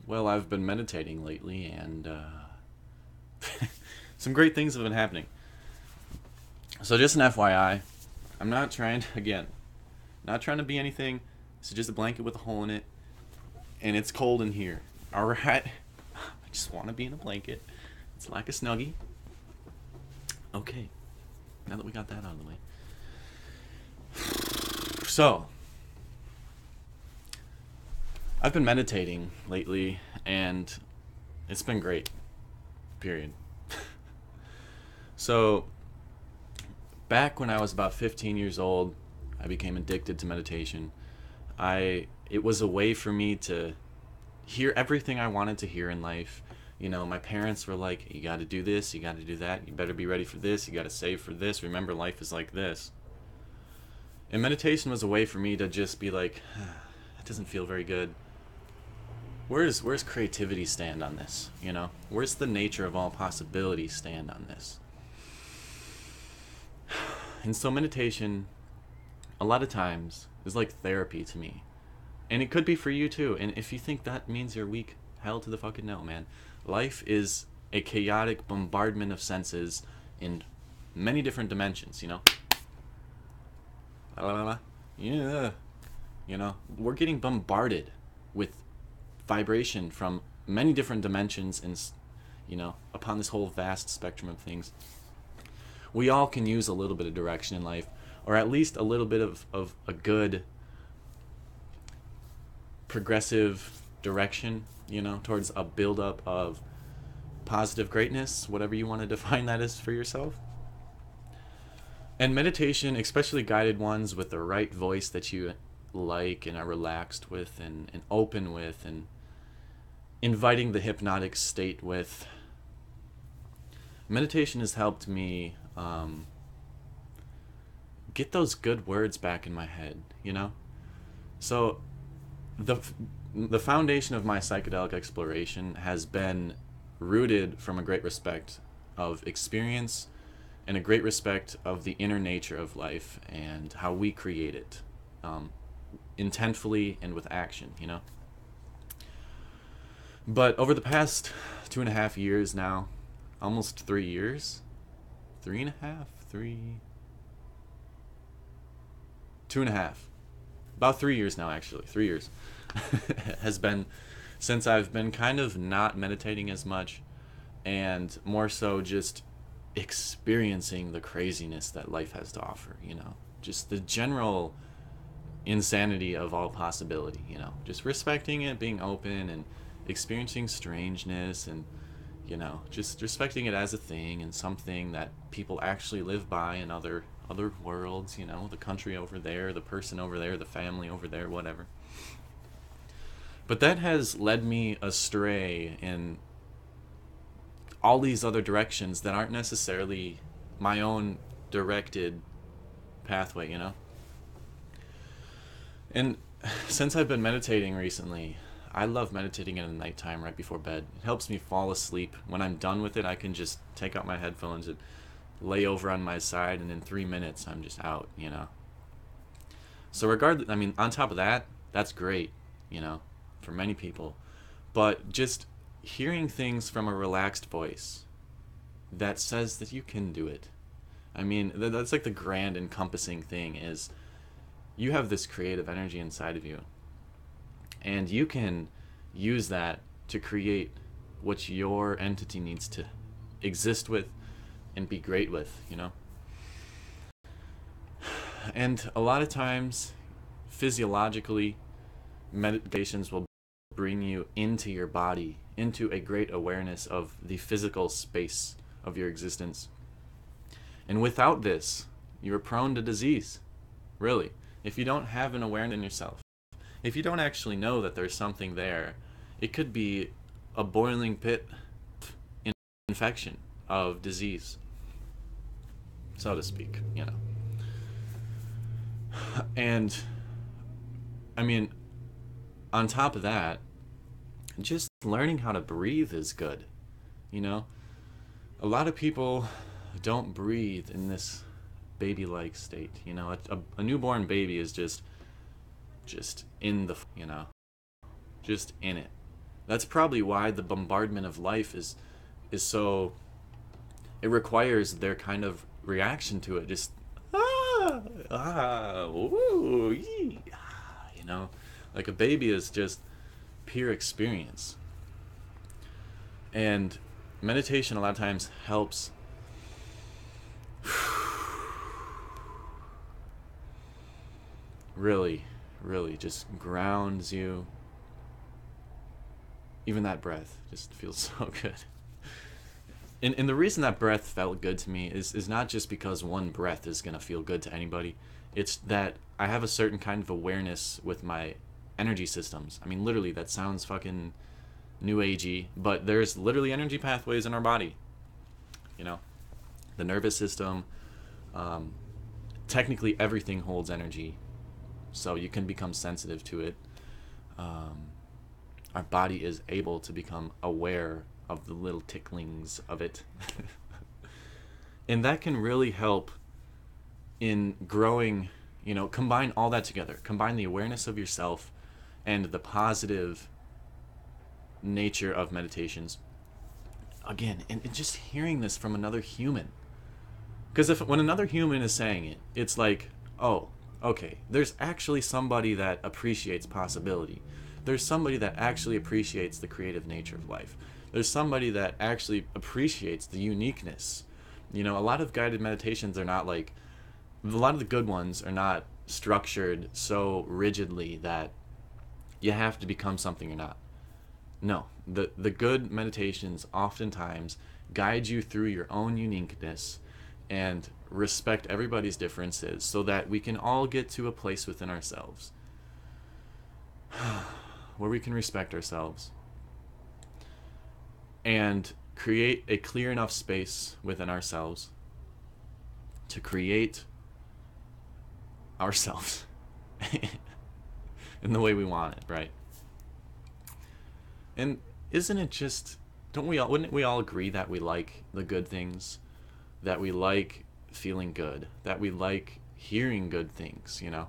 Well, I've been meditating lately, and some great things have been happening. So, just an FYI, I'm not trying to, again, not trying to be anything. It's just a blanket with a hole in it, and it's cold in here. Alright? I just want to be in a blanket. It's like a snuggie. Okay, now that we got that out of the way. So, I've been meditating lately, and it's been great. Period. So, back when I was about 15 years old, I became addicted to meditation. It was a way for me to hear everything I wanted to hear in life. You know, my parents were like, you got to do this, you got to do that, you better be ready for this, you got to save for this, remember life is like this. And meditation was a way for me to just be like, that doesn't feel very good. Where's creativity stand on this? You know, where's the nature of all possibility stand on this? And so meditation, a lot of times, is like therapy to me. And it could be for you too. And if you think that means you're weak, hell to the fucking no, man. Life is a chaotic bombardment of senses in many different dimensions, you know? Yeah. You know, we're getting bombarded with vibration from many different dimensions and, you know, upon this whole vast spectrum of things. We all can use a little bit of direction in life, or at least a little bit of a good progressive direction, you know, towards a buildup of positive greatness, whatever you want to define that as for yourself. And meditation, especially guided ones with the right voice that you like and are relaxed with and open with and inviting the hypnotic state with, meditation has helped me get those good words back in my head, you know? So the foundation of my psychedelic exploration has been rooted from a great respect of experience and a great respect of the inner nature of life and how we create it, intentfully and with action, you know? But over the past 2.5 years now, almost 3 years, 2.5, about 3 years now, actually, 3 years, has been since I've been kind of not meditating as much and more so just experiencing the craziness that life has to offer, you know, just the general insanity of all possibility, you know, just respecting it, being open and experiencing strangeness and, you know, just respecting it as a thing and something that people actually live by in other worlds, you know, the country over there, the person over there, the family over there, whatever. But that has led me astray in all these other directions that aren't necessarily my own directed pathway, you know? And since I've been meditating recently, I love meditating in the nighttime right before bed. It helps me fall asleep. When I'm done with it, I can just take out my headphones and lay over on my side, and in 3 minutes, I'm just out, you know? So regardless, I mean, on top of that, that's great, you know, for many people. But just hearing things from a relaxed voice that says that you can do it. I mean, that's like the grand encompassing thing is you have this creative energy inside of you. And you can use that to create what your entity needs to exist with and be great with, you know? And a lot of times, physiologically, meditations will bring you into your body, into a great awareness of the physical space of your existence. And without this, you're prone to disease, really. If you don't have an awareness in yourself, if you don't actually know that there's something there, it could be a boiling pit infection of disease, so to speak, you know. And, I mean, on top of that, just learning how to breathe is good, you know? A lot of people don't breathe in this baby-like state, you know? A newborn baby is just in the, you know, just in it. That's probably why the bombardment of life is so, it requires their kind of reaction to it. Just ooh, yee, you know, like a baby is just pure experience. And meditation a lot of times helps really, really just grounds you. Even that breath just feels so good. And the reason that breath felt good to me is not just because one breath is going to feel good to anybody. It's that I have a certain kind of awareness with my energy systems. I mean, literally, that sounds fucking new agey, but there's literally energy pathways in our body. You know, the nervous system, technically everything holds energy, so you can become sensitive to it. Our body is able to become aware of the little ticklings of it. And that can really help in growing, you know, combine all that together. Combine the awareness of yourself and the positive nature of meditations. Again, and just hearing this from another human. Because when another human is saying it, it's like, oh, okay, there's actually somebody that appreciates possibility. There's somebody that actually appreciates the creative nature of life. There's somebody that actually appreciates the uniqueness. You know, a lot of guided meditations are not like, a lot of the good ones are not structured so rigidly that you have to become something you're not. No, the good meditations oftentimes guide you through your own uniqueness and respect everybody's differences so that we can all get to a place within ourselves where we can respect ourselves and create a clear enough space within ourselves to create ourselves in the way we want it, right? And isn't it just, wouldn't we all agree that we like the good things, that we like feeling good, that we like hearing good things, you know?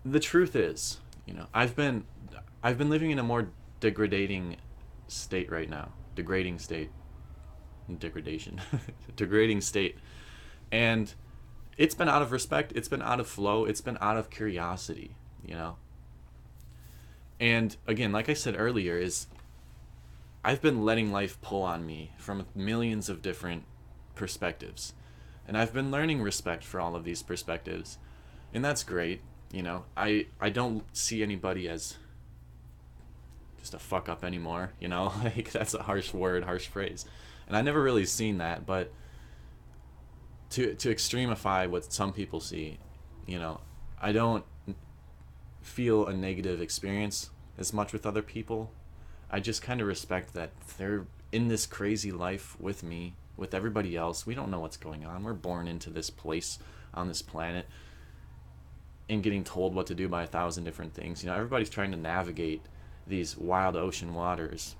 The truth is, you know, I've been living in a more degrading state right now. Degrading state. Degradation. Degrading state. And it's been out of respect, it's been out of flow, it's been out of curiosity, you know? And again, like I said earlier, is I've been letting life pull on me from millions of different perspectives. And I've been learning respect for all of these perspectives. And that's great. You know, I don't see anybody as just a fuck up anymore, you know? Like, that's a harsh word, harsh phrase. And I never really seen that, but to extremify what some people see, you know, I don't feel a negative experience as much with other people. I just kind of respect that they're in this crazy life with me, with everybody else. We don't know what's going on. We're born into this place on this planet and getting told what to do by 1,000 different things. You know, everybody's trying to navigate these wild ocean waters.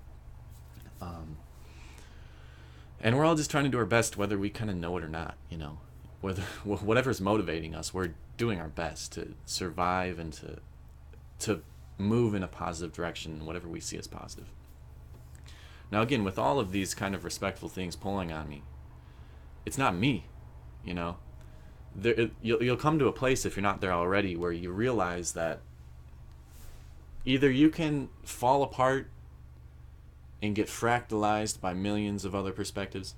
And we're all just trying to do our best, whether we kind of know it or not, you know. Whatever's motivating us, we're doing our best to survive and to move in a positive direction, whatever we see as positive. Now, again, with all of these kind of respectful things pulling on me, it's not me, you know. You'll come to a place, if you're not there already, where you realize that either you can fall apart and get fractalized by millions of other perspectives,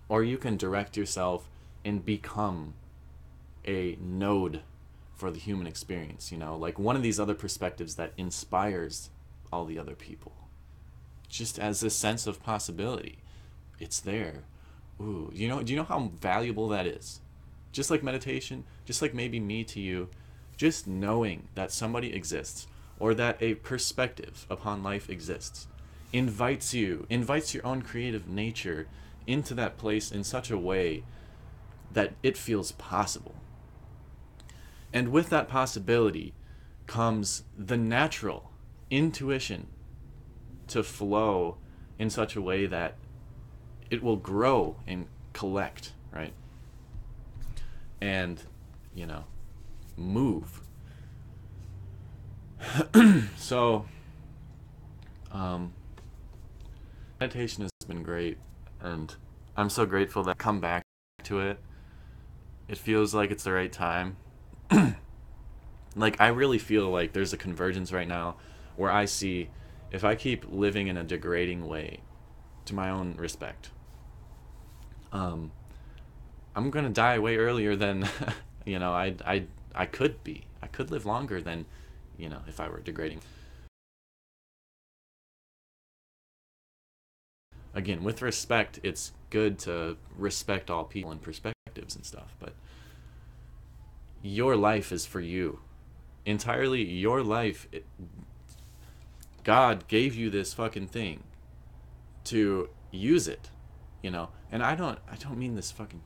or you can direct yourself and become a node for the human experience, you know, like one of these other perspectives that inspires all the other people. Just as a sense of possibility. It's there. Ooh, do you know how valuable that is? Just like meditation, just like maybe me to you, just knowing that somebody exists or that a perspective upon life exists invites your own creative nature into that place in such a way that it feels possible. And with that possibility comes the natural intuition to flow in such a way that it will grow and collect, right? And, you know, move. So, Um, Meditation has been great, and I'm so grateful that I come back to it. It feels like it's the right time. Like, I really feel like there's a convergence right now where I see if I keep living in a degrading way to my own respect, um, I'm gonna die way earlier than I could be. I could live longer than if I were degrading. Again, with respect, it's good to respect all people and perspectives and stuff, but your life is for you. Entirely your life. God gave you this fucking thing to use it, And I don't mean this fucking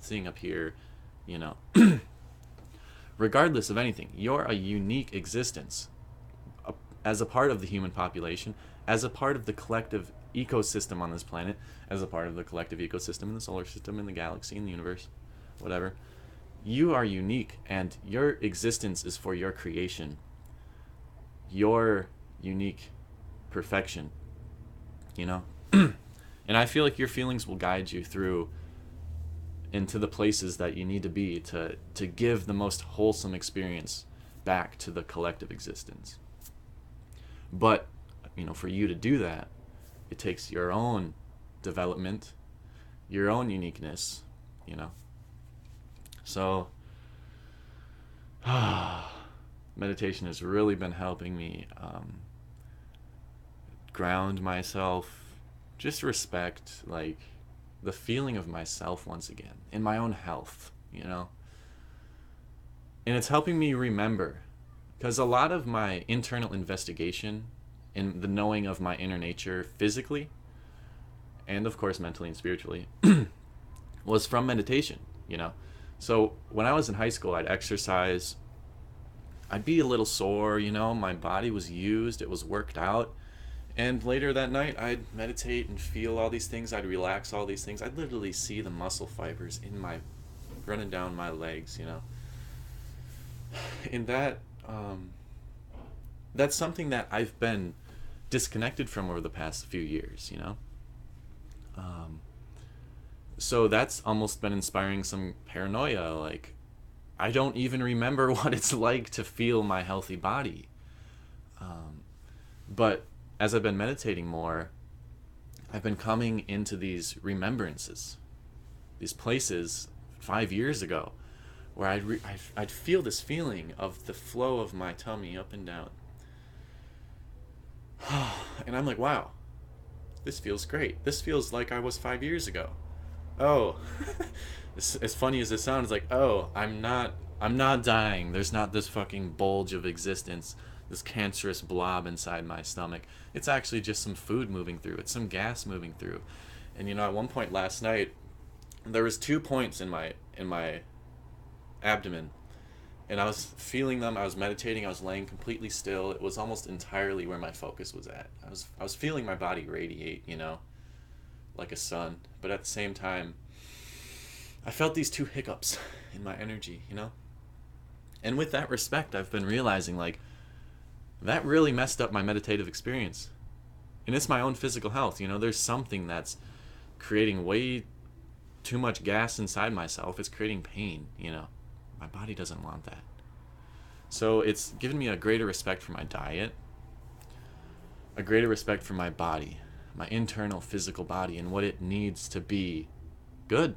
thing up here, you know. Regardless of anything, you're a unique existence as a part of the human population, as a part of the collective ecosystem on this planet, as a part of the collective ecosystem in the solar system, in the galaxy, in the universe, whatever. You are unique, and your existence is for your creation, your unique perfection, you know? And I feel like your feelings will guide you through into the places that you need to be to give the most wholesome experience back to the collective existence. But, for you to do that, it takes your own development, your own uniqueness, So, meditation has really been helping me ground myself, just respect, like, the feeling of myself once again, in my own health, And it's helping me remember, because a lot of my internal investigation and the knowing of my inner nature physically, and of course mentally and spiritually, was from meditation, So when I was in high school, I'd exercise, I'd be a little sore, my body was used, it was worked out. And later that night, I'd meditate and feel all these things. I'd relax all these things. I'd literally see the muscle fibers running down my legs, And that's something that I've been disconnected from over the past few years, So that's almost been inspiring some paranoia. Like, I don't even remember what it's like to feel my healthy body. But as I've been meditating more, I've been coming into these remembrances, these places 5 years ago, where I'd feel this feeling of the flow of my tummy up and down. And I'm like, wow, this feels great. This feels like I was 5 years ago. Oh, as funny as it sounds, like, oh, I'm not dying. There's not this fucking bulge of existence, this cancerous blob inside my stomach. It's actually just some food moving through. It's some gas moving through. And at one point last night, there was 2 points in my abdomen, and I was feeling them. I was meditating. I was laying completely still. It was almost entirely where my focus was at. I was feeling my body radiate, like a sun. But at the same time, I felt these 2 hiccups in my energy, And with that respect, I've been realizing, like, that really messed up my meditative experience. And it's my own physical health, There's something that's creating way too much gas inside myself. It's creating pain, My body doesn't want that. So it's given me a greater respect for my diet, a greater respect for my body, my internal physical body, and what it needs to be good,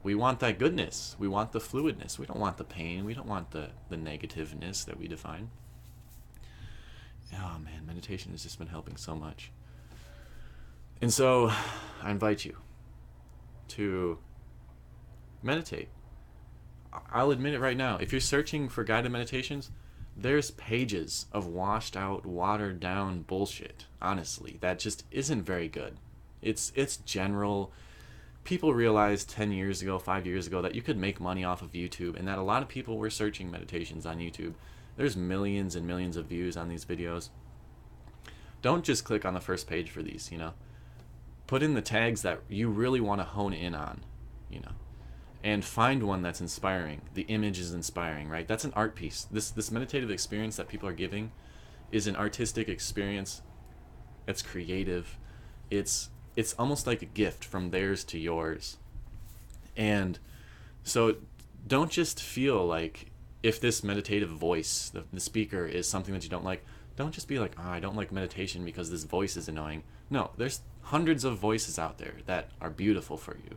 We want that goodness. We want the fluidness. We don't want the pain. We don't want the negativeness that we define. Oh man, meditation has just been helping so much. And so I invite you to meditate. I'll admit it right now. If you're searching for guided meditations, there's pages of washed out, watered down bullshit, honestly, that just isn't very good. It's general. People realized 10 years ago, 5 years ago, that you could make money off of YouTube, and that a lot of people were searching meditations on YouTube. There's millions and millions of views on these videos. Don't just click on the first page for these, Put in the tags that you really want to hone in on, And find one that's inspiring. The image is inspiring, right? That's an art piece. This meditative experience that people are giving is an artistic experience. It's creative. It's almost like a gift from theirs to yours. And so don't just feel like, if this meditative voice, the speaker, is something that you don't like, don't just be like, oh, I don't like meditation because this voice is annoying. No, there's hundreds of voices out there that are beautiful for you.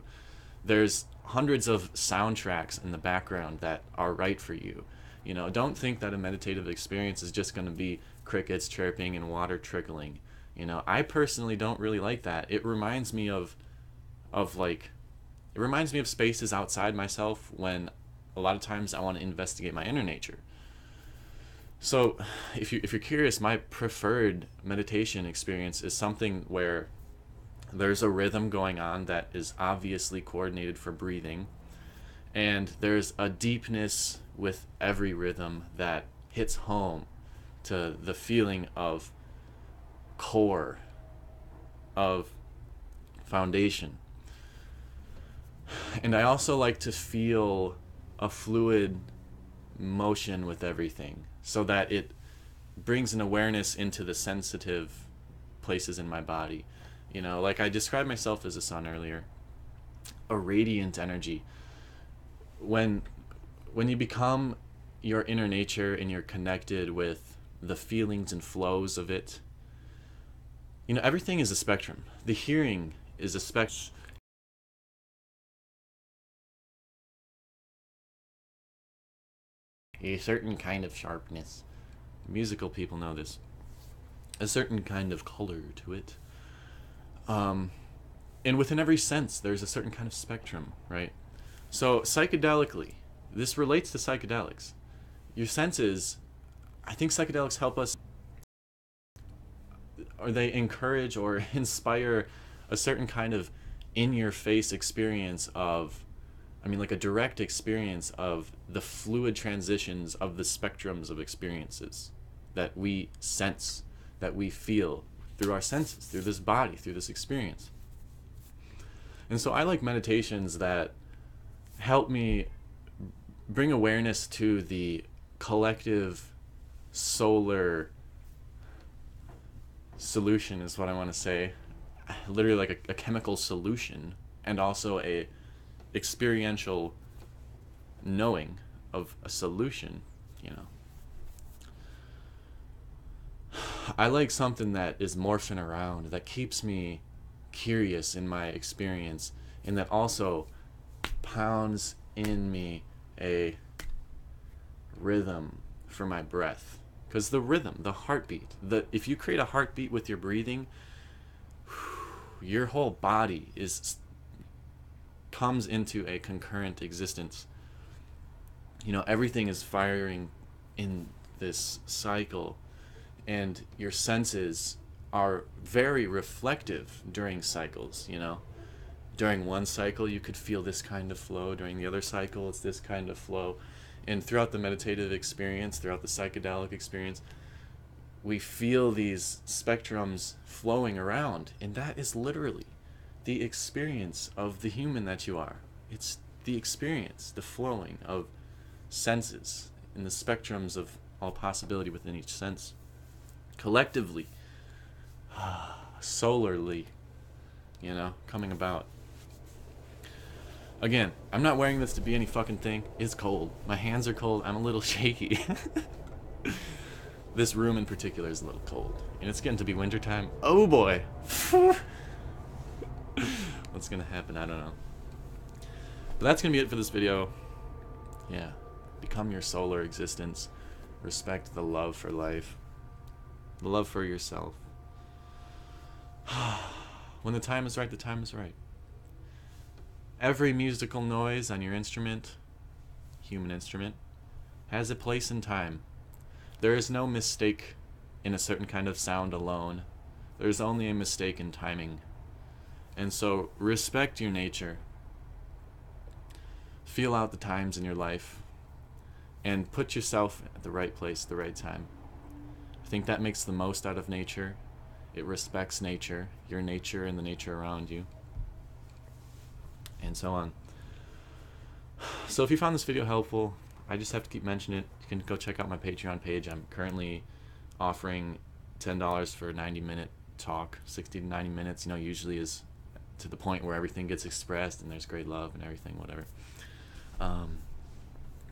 There's hundreds of soundtracks in the background that are right for you. You know, don't think that a meditative experience is just going to be crickets chirping and water trickling. You know, I personally don't really like that. It reminds me of spaces outside myself when a lot of times I want to investigate my inner nature. So if you're curious, my preferred meditation experience is something where there's a rhythm going on that is obviously coordinated for breathing, and there's a deepness with every rhythm that hits home to the feeling of core, of foundation. And I also like to feel a fluid motion with everything, so that it brings an awareness into the sensitive places in my body. You know, like I described myself as a sun earlier, a radiant energy. When you become your inner nature and you're connected with the feelings and flows of it, you know, everything is a spectrum. The hearing is a spectrum. A certain kind of sharpness. Musical people know this. A certain kind of color to it. And within every sense, there's a certain kind of spectrum, right? So psychedelically, this relates to psychedelics. Your senses, I think psychedelics help us, or they encourage or inspire a certain kind of in-your-face experience of, like a direct experience of the fluid transitions of the spectrums of experiences that we sense, that we feel through our senses, through this body, through this experience. And so I like meditations that help me bring awareness to the collective solar solution, is what I want to say. Literally like a chemical solution, and also a experiential knowing of a solution, you know. I like something that is morphing around, that keeps me curious in my experience, and that also pounds in me a rhythm for my breath. Because the rhythm, the heartbeat, if you create a heartbeat with your breathing, your whole body comes into a concurrent existence. You know, everything is firing in this cycle, and your senses are very reflective during cycles, you know. During one cycle, you could feel this kind of flow. During the other cycle, it's this kind of flow. And throughout the meditative experience, throughout the psychedelic experience, we feel these spectrums flowing around. And that is literally the experience of the human that you are. It's the experience, the flowing of senses in the spectrums of all possibility within each sense. Collectively, solarly, you know, coming about. Again, I'm not wearing this to be any fucking thing. It's cold. My hands are cold. I'm a little shaky. This room in particular is a little cold. And it's getting to be wintertime. Oh boy. What's gonna happen? I don't know. But that's gonna be it for this video. Yeah. Become your solar existence. Respect the love for life. The love for yourself. When the time is right, the time is right. Every musical noise on your instrument, human instrument, has a place and time. There is no mistake in a certain kind of sound alone. There's only a mistake in timing. And so respect your nature. Feel out the times in your life. And put yourself at the right place at the right time. I think that makes the most out of nature. It respects nature, your nature and the nature around you. And so on. So if you found this video helpful, I just have to keep mentioning it. You can go check out my Patreon page. I'm currently offering $10 for a 90-minute talk. 60 to 90 minutes, usually is to the point where everything gets expressed and there's great love and everything, whatever.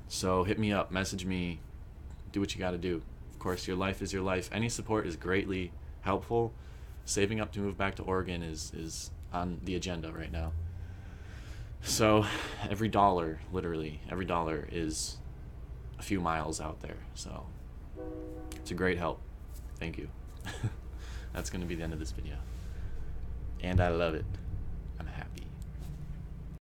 So hit me up, message me, do what you got to do. Of course, your life is your life. Any support is greatly helpful. Saving up to move back to Oregon is on the agenda right now. So every dollar, literally every dollar, is a few miles out there. So it's a great help. Thank you. That's going to be the end of this video. And I love it.